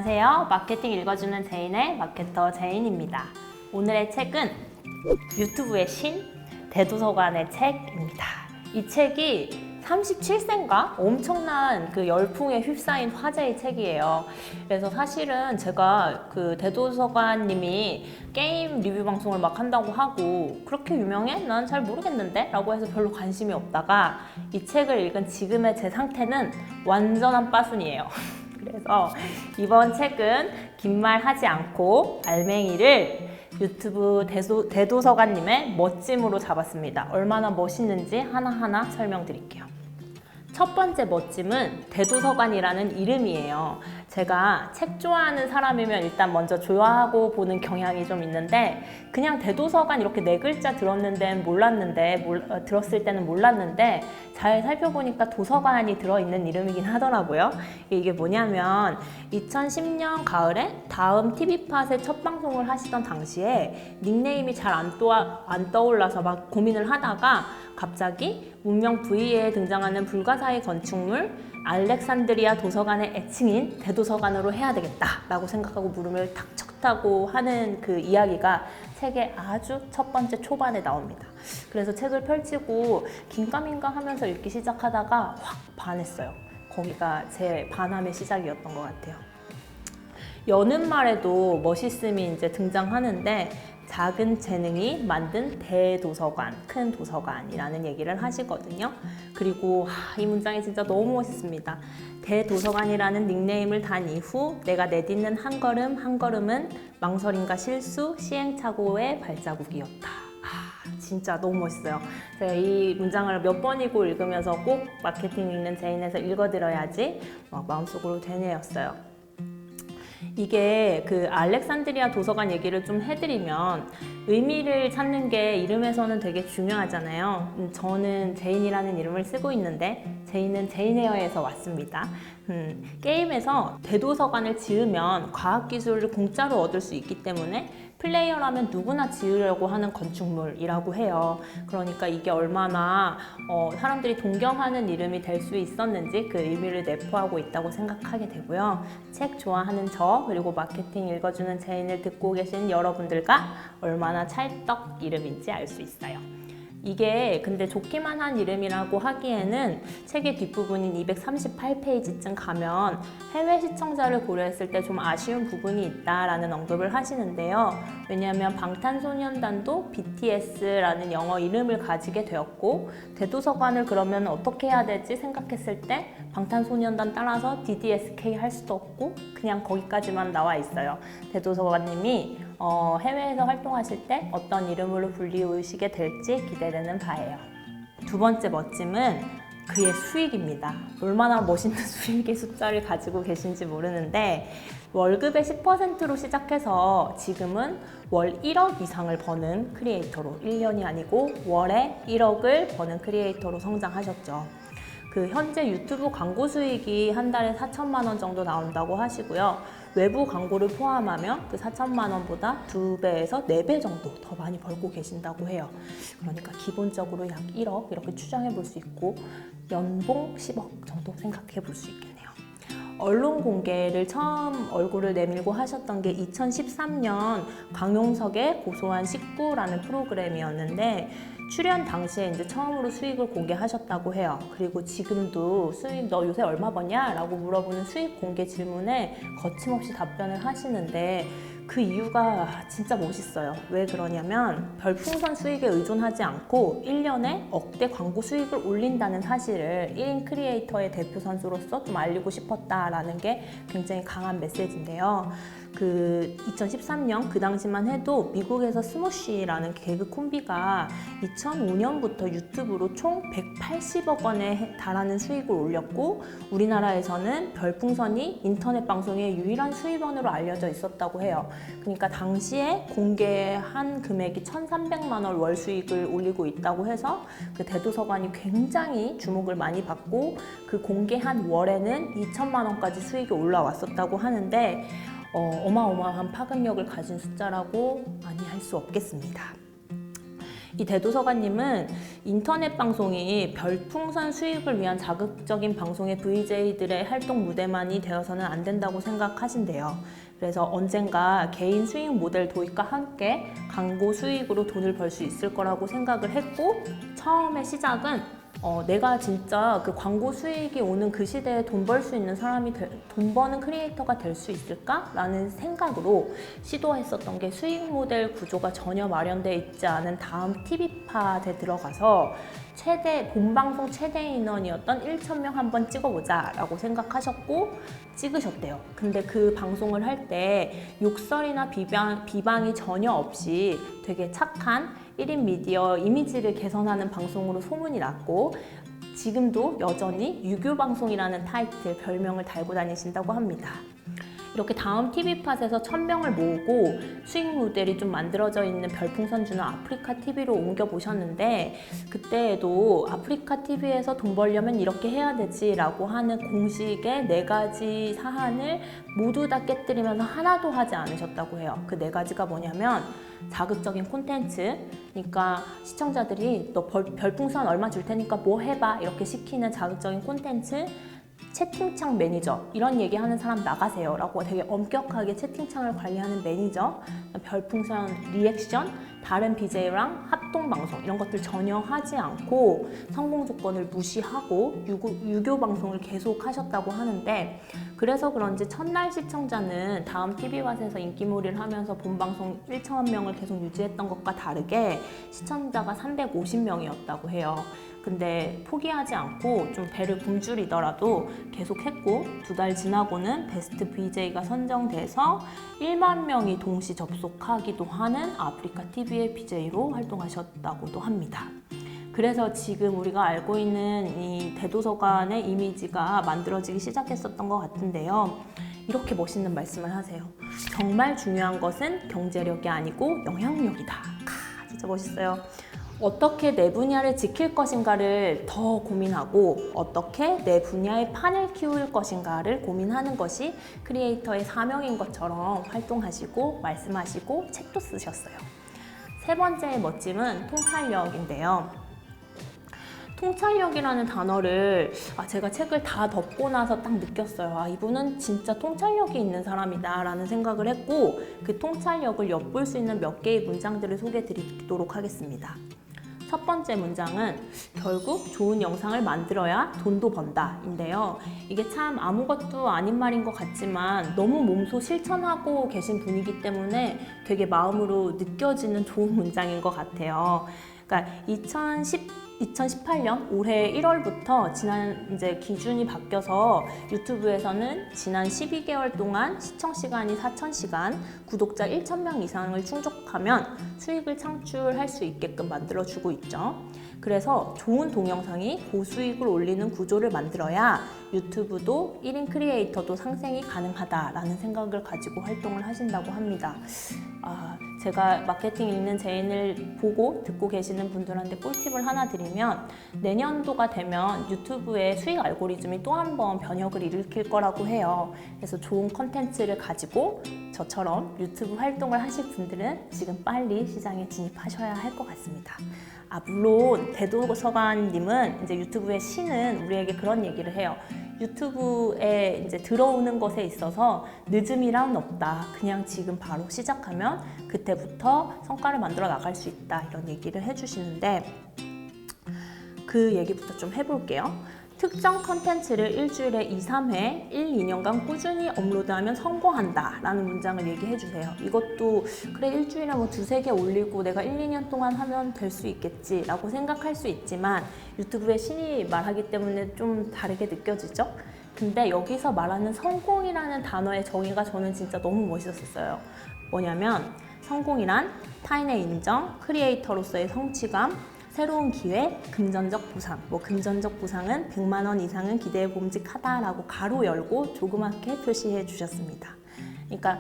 안녕하세요. 마케팅 읽어주는 제인의 마케터 제인입니다. 오늘의 책은 유튜브의 신, 대도서관의 책입니다. 이 책이 37세인가? 엄청난 그 열풍에 휩싸인 화제의 책이에요. 그래서 사실은 제가 그 대도서관님이 게임 리뷰 방송을 막 한다고 하고 그렇게 유명해? 난 잘 모르겠는데? 라고 해서 별로 관심이 없다가 이 책을 읽은 지금의 제 상태는 완전한 빠순이에요. 그래서 이번 책은 긴 말 하지 않고 알맹이를 유튜브 대도서관님의 멋짐으로 잡았습니다. 얼마나 멋있는지 하나하나 설명드릴게요. 첫 번째 멋짐은 대도서관이라는 이름이에요. 제가 책 좋아하는 사람이면 일단 먼저 좋아하고 보는 경향이 좀 있는데 그냥 대도서관 이렇게 네 글자 들었을 때는 몰랐는데 잘 살펴보니까 도서관이 들어있는 이름이긴 하더라고요. 이게 뭐냐면 2010년 가을에 다음 TV팟의 첫 방송을 하시던 당시에 닉네임이 잘 안 떠올라서 막 고민을 하다가 갑자기 문명 V에 등장하는 불가사의 건축물 알렉산드리아 도서관의 애칭인 대도서관으로 해야 되겠다라고 생각하고 물음을 탁 쳤다고 하는 그 이야기가 책의 아주 첫 번째 초반에 나옵니다. 그래서 책을 펼치고 긴가민가 하면서 읽기 시작하다가 확 반했어요. 거기가 제 반함의 시작이었던 것 같아요. 여는 말에도 멋있음이 이제 등장하는데 작은 재능이 만든 대도서관, 큰 도서관이라는 얘기를 하시거든요. 그리고 이 문장이 진짜 너무 멋있습니다. 대도서관이라는 닉네임을 단 이후 내가 내딛는 한 걸음 한 걸음은 망설임과 실수, 시행착오의 발자국이었다. 진짜 너무 멋있어요. 제가 이 문장을 몇 번이고 읽으면서 꼭 마케팅 읽는 제인에서 읽어드려야지 마음속으로 되뇌었어요. 이게 그 알렉산드리아 도서관 얘기를 좀 해드리면 의미를 찾는 게 이름에서는 되게 중요하잖아요. 저는 제인이라는 이름을 쓰고 있는데 제인은 제인에어에서 왔습니다. 게임에서 대도서관을 지으면 과학기술을 공짜로 얻을 수 있기 때문에 플레이어라면 누구나 지으려고 하는 건축물이라고 해요. 그러니까 이게 얼마나 사람들이 동경하는 이름이 될 수 있었는지 그 의미를 내포하고 있다고 생각하게 되고요. 책 좋아하는 저 그리고 마케팅 읽어주는 제인을 듣고 계신 여러분들과 얼마나 찰떡 이름인지 알 수 있어요. 이게 근데 좋기만 한 이름이라고 하기에는 책의 뒷부분인 238페이지쯤 가면 해외 시청자를 고려했을 때 좀 아쉬운 부분이 있다라는 언급을 하시는데요. 왜냐하면 방탄소년단도 BTS라는 영어 이름을 가지게 되었고 대도서관을 그러면 어떻게 해야 되지 생각했을 때 방탄소년단 따라서 DDSK 할 수도 없고 그냥 거기까지만 나와 있어요. 대도서관님이 해외에서 활동하실 때 어떤 이름으로 불리우시게 될지 기대되는 바예요. 두 번째 멋짐은 그의 수익입니다. 얼마나 멋있는 수익의 숫자를 가지고 계신지 모르는데 월급의 10%로 시작해서 지금은 월 1억 이상을 버는 크리에이터로 1년이 아니고 월에 1억을 버는 크리에이터로 성장하셨죠. 그 현재 유튜브 광고 수익이 한 달에 4천만 원 정도 나온다고 하시고요. 외부 광고를 포함하면 그 4천만 원보다 2배에서 4배 정도 더 많이 벌고 계신다고 해요. 그러니까 기본적으로 약 1억 이렇게 추정해 볼 수 있고 연봉 10억 정도 생각해 볼 수 있겠네요. 언론 공개를 처음 얼굴을 내밀고 하셨던 게 2013년 강용석의 고소한 식구라는 프로그램이었는데 출연 당시에 이제 처음으로 수익을 공개하셨다고 해요. 그리고 지금도 수익 너 요새 얼마 버냐? 라고 물어보는 수익 공개 질문에 거침없이 답변을 하시는데 그 이유가 진짜 멋있어요. 왜 그러냐면 별풍선 수익에 의존하지 않고 1년에 억대 광고 수익을 올린다는 사실을 1인 크리에이터의 대표 선수로서 좀 알리고 싶었다라는 게 굉장히 강한 메시지인데요. 그 2013년 그 당시만 해도 미국에서 스모시라는 개그 콤비가 2005년부터 유튜브로 총 180억 원에 달하는 수익을 올렸고 우리나라에서는 별풍선이 인터넷 방송의 유일한 수입원으로 알려져 있었다고 해요. 그러니까 당시에 공개한 금액이 1,300만 원 월 수익을 올리고 있다고 해서 그 대도서관이 굉장히 주목을 많이 받고 그 공개한 월에는 2천만 원까지 수익이 올라왔었다고 하는데 어마어마한 파급력을 가진 숫자라고 많이 할 수 없겠습니다. 이 대도서관님은 인터넷 방송이 별풍선 수익을 위한 자극적인 방송의 VJ들의 활동 무대만이 되어서는 안 된다고 생각하신대요. 그래서 언젠가 개인 수익 모델 도입과 함께 광고 수익으로 돈을 벌 수 있을 거라고 생각을 했고, 처음에 시작은 내가 진짜 그 광고 수익이 오는 그 시대에 돈 벌 수 있는 사람이 돈 버는 크리에이터가 될 수 있을까? 라는 생각으로 시도했었던 게 수익 모델 구조가 전혀 마련되어 있지 않은 다음 TV팟에 들어가서 본방송 최대 인원이었던 1,000명 한번 찍어보자 라고 생각하셨고 찍으셨대요. 근데 그 방송을 할 때 욕설이나 비방이 전혀 없이 되게 착한 1인 미디어 이미지를 개선하는 방송으로 소문이 났고, 지금도 여전히 유교방송이라는 타이틀, 별명을 달고 다니신다고 합니다. 이렇게 다음 TV팟에서 1,000명을 모으고 수익 모델이 좀 만들어져 있는 별풍선 주는 아프리카 TV로 옮겨보셨는데, 그때에도 아프리카 TV에서 돈 벌려면 이렇게 해야 되지 라고 하는 공식의 4가지 사안을 모두 다 깨뜨리면서 하나도 하지 않으셨다고 해요. 그 4가지가 뭐냐면 자극적인 콘텐츠, 그러니까 시청자들이 너 별풍선 얼마 줄 테니까 뭐 해봐 이렇게 시키는 자극적인 콘텐츠, 채팅창 매니저, 이런 얘기하는 사람 나가세요 라고 되게 엄격하게 채팅창을 관리하는 매니저, 별풍선 리액션, 다른 BJ랑 합동방송 이런 것들 전혀 하지 않고 성공 조건을 무시하고 유교 방송을 계속 하셨다고 하는데, 그래서 그런지 첫날 시청자는 다음 TV팟에서 인기몰이를 하면서 본방송 1,000명을 계속 유지했던 것과 다르게 시청자가 350명이었다고 해요. 근데 포기하지 않고 좀 배를 굶주리더라도 계속했고, 2달 지나고는 베스트 VJ가 선정돼서 1만 명이 동시 접속하기도 하는 아프리카 TV의 BJ로 활동하셨다고도 합니다. 그래서 지금 우리가 알고 있는 이 대도서관의 이미지가 만들어지기 시작했었던 것 같은데요. 이렇게 멋있는 말씀을 하세요. 정말 중요한 것은 경제력이 아니고 영향력이다. 진짜 멋있어요. 어떻게 내 분야를 지킬 것인가를 더 고민하고 어떻게 내 분야의 판을 키울 것인가를 고민하는 것이 크리에이터의 사명인 것처럼 활동하시고 말씀하시고 책도 쓰셨어요. 3번째의 멋짐은 통찰력인데요. 통찰력이라는 단어를 제가 책을 다 덮고 나서 딱 느꼈어요. 이분은 진짜 통찰력이 있는 사람이다 라는 생각을 했고, 그 통찰력을 엿볼 수 있는 몇 개의 문장들을 소개해 드리도록 하겠습니다. 첫 번째 문장은 결국 좋은 영상을 만들어야 돈도 번다 인데요. 이게 참 아무것도 아닌 말인 것 같지만 너무 몸소 실천하고 계신 분이기 때문에 되게 마음으로 느껴지는 좋은 문장인 것 같아요. 그러니까 2018년 올해 1월부터 이제 기준이 바뀌어서 유튜브에서는 지난 12개월 동안 시청 시간이 4,000시간, 구독자 1,000명 이상을 충족하면 수익을 창출할 수 있게끔 만들어주고 있죠. 그래서 좋은 동영상이 고수익을 올리는 구조를 만들어야 유튜브도 1인 크리에이터도 상생이 가능하다라는 생각을 가지고 활동을 하신다고 합니다. 제가 마케팅 읽는 제인을 보고 듣고 계시는 분들한테 꿀팁을 하나 드리면, 내년도가 되면 유튜브의 수익 알고리즘이 또 한 번 변혁을 일으킬 거라고 해요. 그래서 좋은 컨텐츠를 가지고 저처럼 유튜브 활동을 하실 분들은 지금 빨리 시장에 진입하셔야 할 것 같습니다. 물론 대도서관님은 이제 유튜브의 신은 우리에게 그런 얘기를 해요. 유튜브에 이제 들어오는 것에 있어서 늦음이란 없다. 그냥 지금 바로 시작하면 그때부터 성과를 만들어 나갈 수 있다. 이런 얘기를 해주시는데, 그 얘기부터 좀 해볼게요. 특정 컨텐츠를 일주일에 2-3회, 1-2년간 꾸준히 업로드하면 성공한다 라는 문장을 얘기해 주세요. 이것도 그래 일주일에 뭐 2-3개 올리고 내가 1-2년 동안 하면 될 수 있겠지 라고 생각할 수 있지만, 유튜브의 신이 말하기 때문에 좀 다르게 느껴지죠? 근데 여기서 말하는 성공이라는 단어의 정의가 저는 진짜 너무 멋있었어요. 뭐냐면 성공이란 타인의 인정, 크리에이터로서의 성취감, 새로운 기회, 금전적 보상. 금전적 보상은 100만 원 이상은 기대에 봄직하다라고 가로 열고 조그맣게 표시해 주셨습니다. 그러니까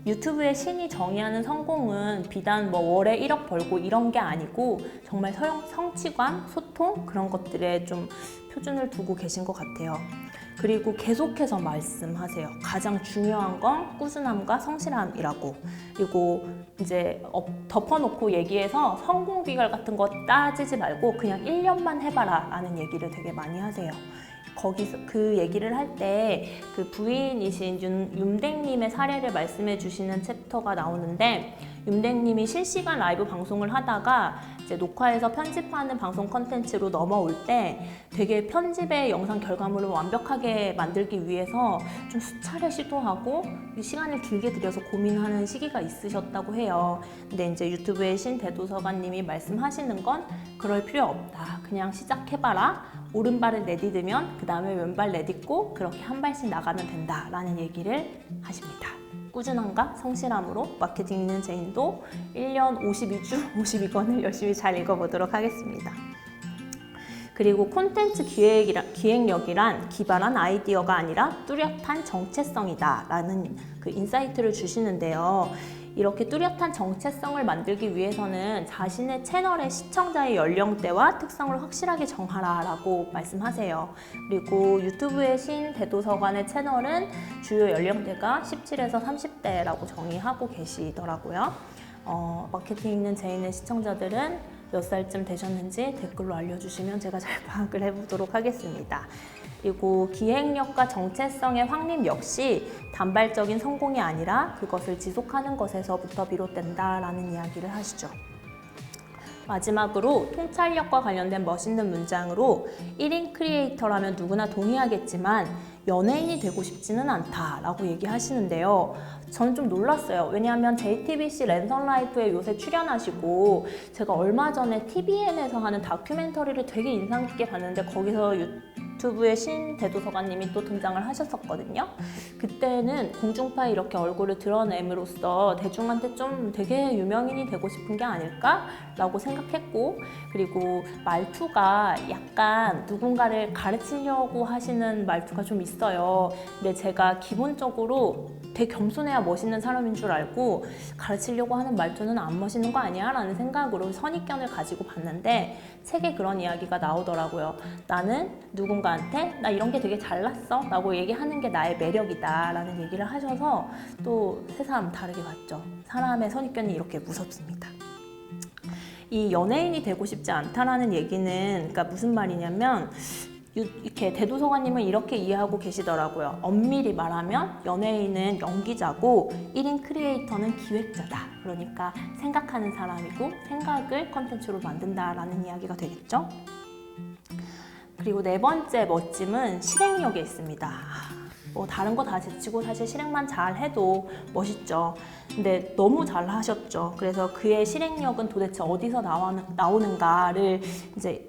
유튜브의 신이 정의하는 성공은 비단 월에 1억 벌고 이런 게 아니고 정말 성취감, 소통 그런 것들에 좀 표준을 두고 계신 것 같아요. 그리고 계속해서 말씀하세요. 가장 중요한 건 꾸준함과 성실함이라고. 그리고 이제 덮어놓고 얘기해서 성공 비결 같은 거 따지지 말고 그냥 1년만 해봐라 라는 얘기를 되게 많이 하세요. 거기서 그 얘기를 할 때 그 부인이신 윤댕님의 사례를 말씀해 주시는 챕터가 나오는데, 윤댕님이 실시간 라이브 방송을 하다가 이제 녹화해서 편집하는 방송 컨텐츠로 넘어올 때 되게 편집의 영상 결과물을 완벽하게 만들기 위해서 좀 수차례 시도하고 시간을 길게 들여서 고민하는 시기가 있으셨다고 해요. 근데 이제 유튜브의 신대도서관님이 말씀하시는 건 그럴 필요 없다. 그냥 시작해봐라. 오른발을 내딛으면 그 다음에 왼발 내딛고 그렇게 한 발씩 나가면 된다라는 얘기를 하십니다. 꾸준함과 성실함으로 마케팅 있는 제인도 1년 52주 52권을 열심히 잘 읽어보도록 하겠습니다. 그리고 콘텐츠 기획력이란 기발한 아이디어가 아니라 뚜렷한 정체성이다 라는 그 인사이트를 주시는데요. 이렇게 뚜렷한 정체성을 만들기 위해서는 자신의 채널의 시청자의 연령대와 특성을 확실하게 정하라 라고 말씀하세요. 그리고 유튜브의 신대도서관의 채널은 주요 연령대가 17에서 30대라고 정의하고 계시더라고요. 마케팅 있는 제인의 시청자들은 몇 살쯤 되셨는지 댓글로 알려주시면 제가 잘 파악을 해보도록 하겠습니다. 그리고 기획력과 정체성의 확립 역시 단발적인 성공이 아니라 그것을 지속하는 것에서부터 비롯된다라는 이야기를 하시죠. 마지막으로 통찰력과 관련된 멋있는 문장으로 1인 크리에이터라면 누구나 동의하겠지만 연예인이 되고 싶지는 않다라고 얘기하시는데요. 저는 좀 놀랐어요. 왜냐하면 JTBC 랜선 라이프에 요새 출연하시고 제가 얼마 전에 TVN에서 하는 다큐멘터리를 되게 인상 깊게 봤는데 거기서 유튜브의 신대도서관님이 또 등장을 하셨었거든요. 그때는 공중파에 이렇게 얼굴을 드러냄으로써 대중한테 좀 되게 유명인이 되고 싶은 게 아닐까라고 생각했고, 그리고 말투가 약간 누군가를 가르치려고 하시는 말투가 좀 있어요. 근데 제가 기본적으로 되게 겸손해야 멋있는 사람인 줄 알고 가르치려고 하는 말투는 안 멋있는 거 아니야? 라는 생각으로 선입견을 가지고 봤는데 책에 그런 이야기가 나오더라고요. 나는 누군가한테 나 이런 게 되게 잘났어 라고 얘기하는 게 나의 매력이다 라는 얘기를 하셔서 또 새삼 다르게 봤죠. 사람의 선입견이 이렇게 무섭습니다. 이 연예인이 되고 싶지 않다라는 얘기는 그러니까 무슨 말이냐면 이렇게 대도서관님은 이렇게 이해하고 계시더라고요. 엄밀히 말하면 연예인은 연기자고 1인 크리에이터는 기획자다. 그러니까 생각하는 사람이고 생각을 컨텐츠로 만든다라는 이야기가 되겠죠. 그리고 네 번째 멋짐은 실행력에 있습니다. 뭐 다른 거 다 제치고 사실 실행만 잘 해도 멋있죠. 근데 너무 잘 하셨죠. 그래서 그의 실행력은 도대체 어디서 나오는가를 이제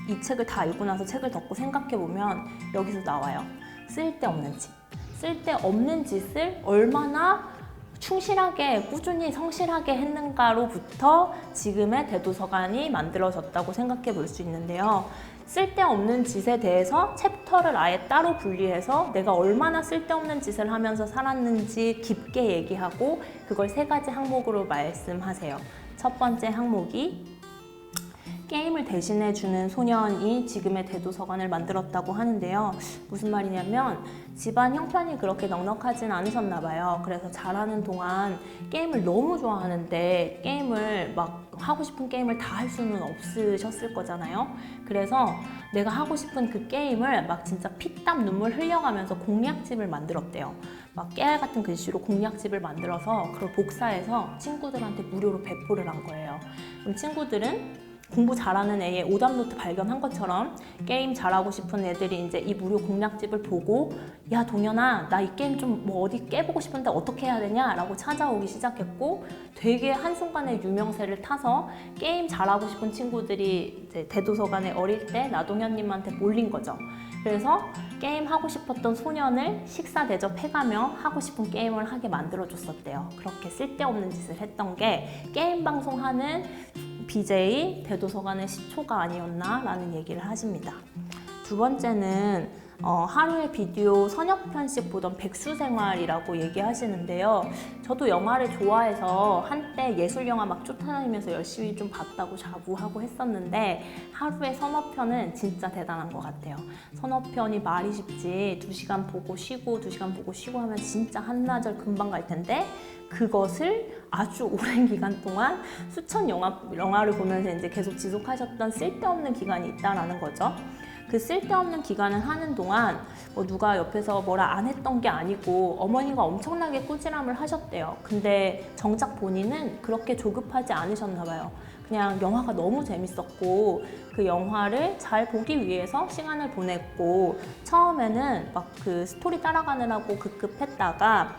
이 책을 다 읽고 나서 책을 덮고 생각해보면 여기서 나와요. 쓸데없는 짓. 쓸데없는 짓을 얼마나 충실하게, 꾸준히, 성실하게 했는가로부터 지금의 대도서관이 만들어졌다고 생각해 볼 수 있는데요. 쓸데없는 짓에 대해서 챕터를 아예 따로 분리해서 내가 얼마나 쓸데없는 짓을 하면서 살았는지 깊게 얘기하고 그걸 3가지 항목으로 말씀하세요. 첫 번째 항목이 게임을 대신해주는 소년이 지금의 대도서관을 만들었다고 하는데요. 무슨 말이냐면 집안 형편이 그렇게 넉넉하진 않으셨나 봐요. 그래서 자라는 동안 게임을 너무 좋아하는데 게임을 막 하고 싶은 게임을 다 할 수는 없으셨을 거잖아요. 그래서 내가 하고 싶은 그 게임을 막 진짜 피땀 눈물 흘려가면서 공략집을 만들었대요. 막 깨알 같은 글씨로 공략집을 만들어서 그걸 복사해서 친구들한테 무료로 배포를 한 거예요. 그럼 친구들은 공부 잘하는 애의 오답노트 발견한 것처럼 게임 잘하고 싶은 애들이 이제 이 무료 공략집을 보고 야 동현아 나 이 게임 좀 뭐 어디 깨보고 싶은데 어떻게 해야 되냐 라고 찾아오기 시작했고 되게 한순간에 유명세를 타서 게임 잘하고 싶은 친구들이 이제 대도서관에 어릴 때 나동현님한테 몰린 거죠. 그래서 게임 하고 싶었던 소년을 식사 대접해가며 하고 싶은 게임을 하게 만들어줬었대요. 그렇게 쓸데없는 짓을 했던 게 게임 방송하는 BJ 대도서관의 시초가 아니었나 라는 얘기를 하십니다. 두 번째는 하루에 비디오 서너 편씩 보던 백수생활이라고 얘기하시는데요. 저도 영화를 좋아해서 한때 예술영화 막 쫓아다니면서 열심히 좀 봤다고 자부하고 했었는데 하루에 서너 편은 진짜 대단한 것 같아요. 서너 편이 말이 쉽지 2시간 보고 쉬고 2시간 보고 쉬고 하면 진짜 한나절 금방 갈 텐데 그것을 아주 오랜 기간 동안 수천 영화를 보면서 이제 계속 지속하셨던 쓸데없는 기간이 있다라는 거죠. 그 쓸데없는 기간을 하는 동안 누가 옆에서 뭐라 안 했던 게 아니고 어머니가 엄청나게 꾸지람을 하셨대요. 근데 정작 본인은 그렇게 조급하지 않으셨나 봐요. 그냥 영화가 너무 재밌었고 그 영화를 잘 보기 위해서 시간을 보냈고 처음에는 막 그 스토리 따라가느라고 급급했다가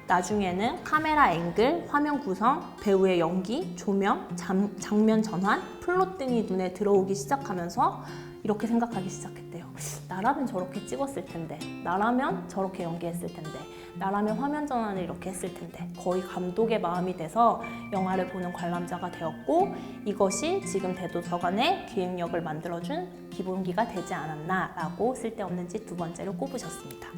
나중에는 카메라 앵글, 화면 구성, 배우의 연기, 조명, 장면 전환, 플롯 등이 눈에 들어오기 시작하면서 이렇게 생각하기 시작했대요. 나라면 저렇게 찍었을 텐데, 나라면 저렇게 연기했을 텐데, 나라면 화면 전환을 이렇게 했을 텐데 거의 감독의 마음이 돼서 영화를 보는 관람자가 되었고 이것이 지금 대도서관의 기획력을 만들어준 기본기가 되지 않았나라고 쓸데없는지 두 번째로 꼽으셨습니다.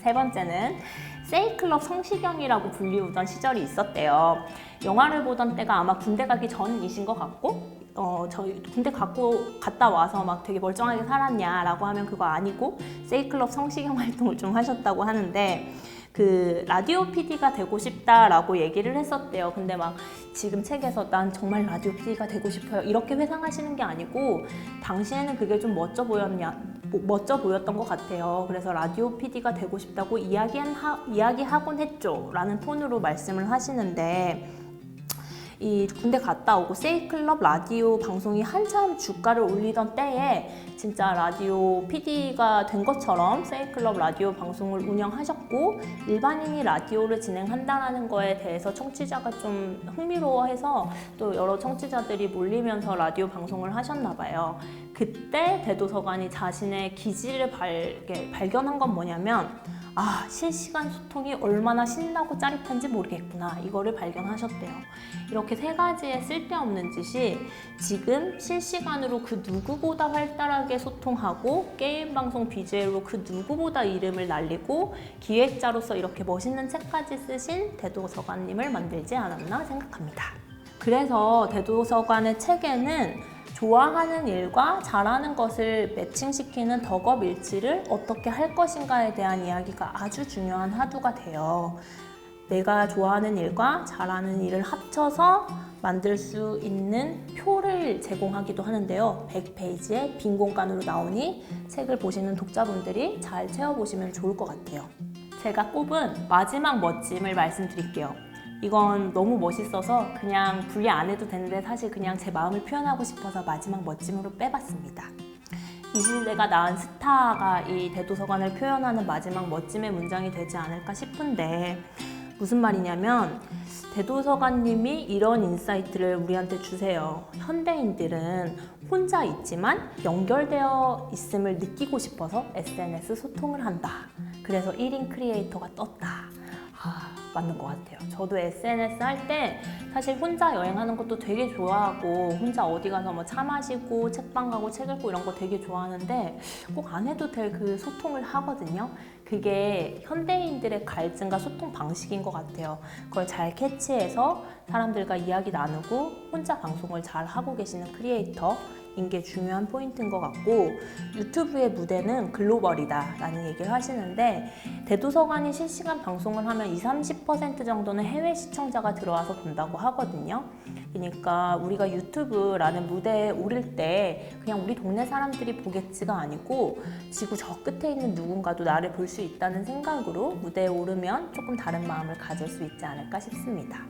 세 번째는 세이클럽 성시경이라고 불리우던 시절이 있었대요. 영화를 보던 때가 아마 군대 가기 전이신 것 같고 저희 군대 갔다 와서 막 되게 멀쩡하게 살았냐라고 하면 그거 아니고 세이클럽 성시경 활동을 좀 하셨다고 하는데 그 라디오 PD가 되고 싶다라고 얘기를 했었대요. 근데 막 지금 책에서 난 정말 라디오 PD가 되고 싶어요 이렇게 회상하시는 게 아니고 당시에는 그게 좀 멋져 보였던 것 같아요. 그래서 라디오 PD가 되고 싶다고 이야기하곤 했죠 라는 톤으로 말씀을 하시는데 이 군대 갔다 오고 세이클럽 라디오 방송이 한참 주가를 올리던 때에 진짜 라디오 PD가 된 것처럼 세이클럽 라디오 방송을 운영하셨고 일반인이 라디오를 진행한다는 거에 대해서 청취자가 좀 흥미로워해서 또 여러 청취자들이 몰리면서 라디오 방송을 하셨나 봐요. 그때 대도서관이 자신의 기질을 발견한 건 뭐냐면 실시간 소통이 얼마나 신나고 짜릿한지 모르겠구나 이거를 발견하셨대요. 이렇게 세 가지의 쓸데없는 짓이 지금 실시간으로 그 누구보다 활달하게 소통하고 게임 방송 BJ로 그 누구보다 이름을 날리고 기획자로서 이렇게 멋있는 책까지 쓰신 대도서관님을 만들지 않았나 생각합니다. 그래서 대도서관의 책에는 좋아하는 일과 잘하는 것을 매칭시키는 덕업일치를 어떻게 할 것인가에 대한 이야기가 아주 중요한 화두가 돼요. 내가 좋아하는 일과 잘하는 일을 합쳐서 만들 수 있는 표를 제공하기도 하는데요. 100페이지의 빈 공간으로 나오니 책을 보시는 독자분들이 잘 채워보시면 좋을 것 같아요. 제가 꼽은 마지막 멋짐을 말씀드릴게요. 이건 너무 멋있어서 그냥 분리 안 해도 되는데 사실 그냥 제 마음을 표현하고 싶어서 마지막 멋짐으로 빼봤습니다. 이 시대가 낳은 스타가 이 대도서관을 표현하는 마지막 멋짐의 문장이 되지 않을까 싶은데 무슨 말이냐면 대도서관님이 이런 인사이트를 우리한테 주세요. 현대인들은 혼자 있지만 연결되어 있음을 느끼고 싶어서 SNS 소통을 한다. 그래서 1인 크리에이터가 떴다. 맞는 것 같아요. 저도 SNS 할 때 사실 혼자 여행하는 것도 되게 좋아하고 혼자 어디 가서 뭐 차 마시고 책방 가고 책 읽고 이런 거 되게 좋아하는데 꼭 안 해도 될 그 소통을 하거든요. 그게 현대인들의 갈증과 소통 방식인 것 같아요. 그걸 잘 캐치해서 사람들과 이야기 나누고 혼자 방송을 잘 하고 계시는 크리에이터 인 게 중요한 포인트인 것 같고 유튜브의 무대는 글로벌이다 라는 얘기를 하시는데 대도서관이 실시간 방송을 하면 20-30% 정도는 해외 시청자가 들어와서 본다고 하거든요. 그러니까 우리가 유튜브라는 무대에 오를 때 그냥 우리 동네 사람들이 보겠지가 아니고 지구 저 끝에 있는 누군가도 나를 볼 수 있다는 생각으로 무대에 오르면 조금 다른 마음을 가질 수 있지 않을까 싶습니다.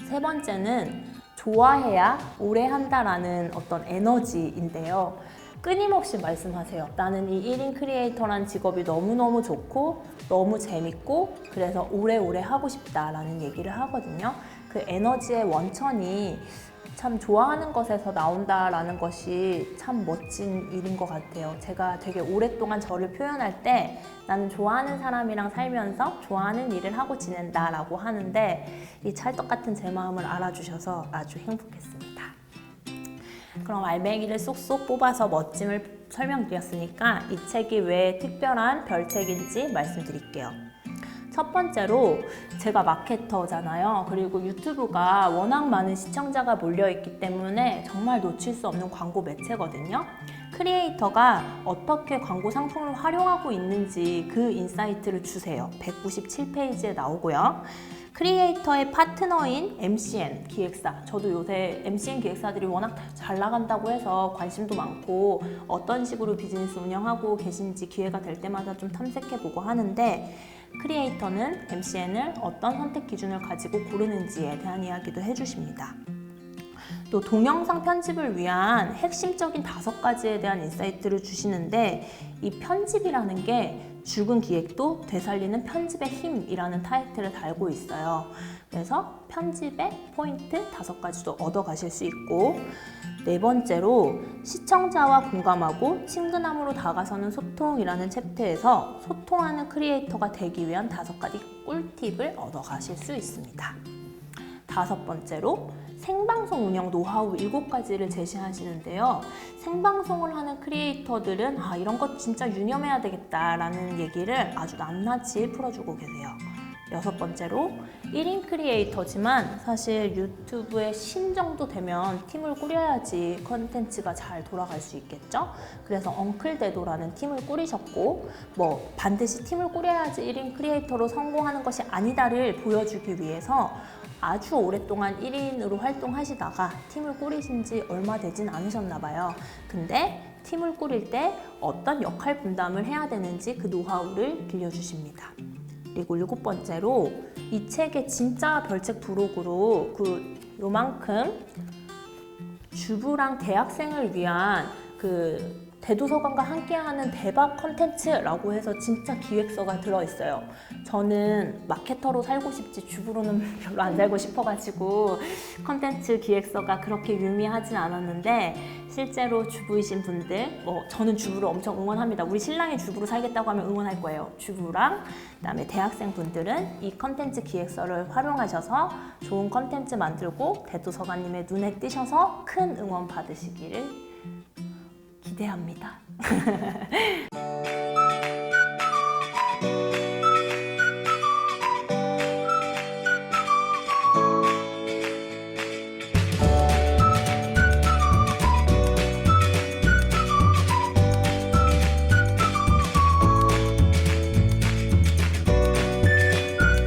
세 번째는 좋아해야 오래 한다라는 어떤 에너지인데요. 끊임없이 말씀하세요. 나는 이 1인 크리에이터란 직업이 너무너무 좋고 너무 재밌고 그래서 오래오래 하고 싶다라는 얘기를 하거든요. 그 에너지의 원천이 참 좋아하는 것에서 나온다라는 것이 참 멋진 일인 것 같아요. 제가 되게 오랫동안 저를 표현할 때 나는 좋아하는 사람이랑 살면서 좋아하는 일을 하고 지낸다라고 하는데 이 찰떡 같은 제 마음을 알아주셔서 아주 행복했습니다. 그럼 알맹이를 쏙쏙 뽑아서 멋짐을 설명드렸으니까 이 책이 왜 특별한 별책인지 말씀드릴게요. 첫 번째로 제가 마케터잖아요. 그리고 유튜브가 워낙 많은 시청자가 몰려있기 때문에 정말 놓칠 수 없는 광고 매체거든요. 크리에이터가 어떻게 광고 상품을 활용하고 있는지 그 인사이트를 주세요. 197페이지에 나오고요. 크리에이터의 파트너인 MCN 기획사, 저도 요새 MCN 기획사들이 워낙 잘 나간다고 해서 관심도 많고 어떤 식으로 비즈니스 운영하고 계신지 기회가 될 때마다 좀 탐색해보고 하는데, 크리에이터는 MCN을 어떤 선택 기준을 가지고 고르는지에 대한 이야기도 해주십니다. 또 동영상 편집을 위한 핵심적인 5가지에 대한 인사이트를 주시는데, 이 편집이라는 게 죽은 기획도 되살리는 편집의 힘이라는 타이틀을 달고 있어요. 그래서 편집의 포인트 5가지도 얻어가실 수 있고, 네 번째로 시청자와 공감하고 친근함으로 다가서는 소통이라는 챕터에서 소통하는 크리에이터가 되기 위한 5가지 꿀팁을 얻어가실 수 있습니다. 5번째로 생방송 운영 노하우 7가지를 제시하시는데요. 생방송을 하는 크리에이터들은 이런 거 진짜 유념해야 되겠다라는 얘기를 아주 낱낱이 풀어주고 계세요. 6번째로 1인 크리에이터지만 사실 유튜브의 신 정도 되면 팀을 꾸려야지 컨텐츠가 잘 돌아갈 수 있겠죠? 그래서 엉클대도라는 팀을 꾸리셨고, 반드시 팀을 꾸려야지 1인 크리에이터로 성공하는 것이 아니다를 보여주기 위해서 아주 오랫동안 1인으로 활동하시다가 팀을 꾸리신 지 얼마 되진 않으셨나 봐요. 근데 팀을 꾸릴 때 어떤 역할 분담을 해야 되는지 그 노하우를 들려주십니다. 그리고 7번째로 이 책의 진짜 별책 부록으로 요만큼 주부랑 대학생을 위한 대도서관과 함께하는 대박 컨텐츠라고 해서 진짜 기획서가 들어있어요. 저는 마케터로 살고 싶지 주부로는 별로 안 살고 싶어가지고 컨텐츠 기획서가 그렇게 유미하진 않았는데, 실제로 주부이신 분들, 저는 주부를 엄청 응원합니다. 우리 신랑이 주부로 살겠다고 하면 응원할 거예요. 주부랑 그다음에 대학생 분들은 이 컨텐츠 기획서를 활용하셔서 좋은 컨텐츠 만들고 대도서관님의 눈에 띄셔서 큰 응원 받으시기를 기대합니다.